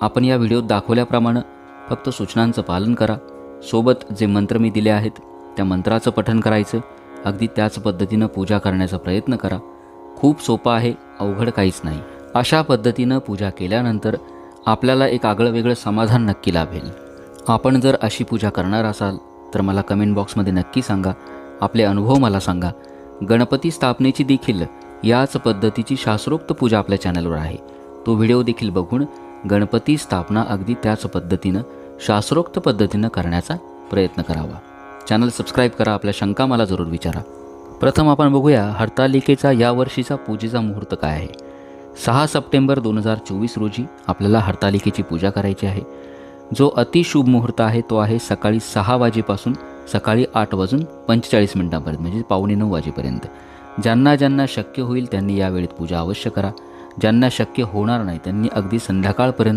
आपण या व्हिडिओत दाखवल्याप्रमाणे फक्त सूचनांचं पालन करा. सोबत जे मंत्र मी दिले आहेत त्या मंत्राचं पठण करायचं. अगदी त्याच पद्धतीनं पूजा करण्याचा प्रयत्न करा. खूप सोपं आहे, अवघड काहीच नाही. अशा पद्धतीनं पूजा केल्यानंतर आपल्याला एक आगळं वेगळं समाधान नक्की लाभेल. आपण जर अशी पूजा करणार असाल तर मला कमेंट बॉक्समध्ये नक्की सांगा. आपले अनुभव मला सांगा. गणपती स्थापनेची देखील याच पद्धतीची शास्त्रोक्त पूजा आपल्या चॅनलवर आहे. तो व्हिडिओ देखील बघून गणपती स्थापना अगदी त्याच पद्धतीनं शास्त्रोक्त पद्धतीनं करण्याचा प्रयत्न करावा. चॅनल सबस्क्राईब करा. आपल्या शंका मला जरूर विचारा. प्रथम आपण बघूया हरतालिकेचा यावर्षीचा पूजेचा मुहूर्त काय आहे. 6 सप्टेंबर 2024 रोजी आपल्याला हरतालिकेची पूजा करायची आहे. जो अतिशुभ मुहूर्त आहे तो आहे सकाळी 6 वाजेपासून सकाळी 8:45 म्हणजे 8:45 वाजेपर्यंत. ज्यांना शक्य होईल त्यांनी या वेळेत पूजा अवश्य करा. ज्यांना शक्य होणार नाही त्यांनी अगदी संध्याकाळपर्यंत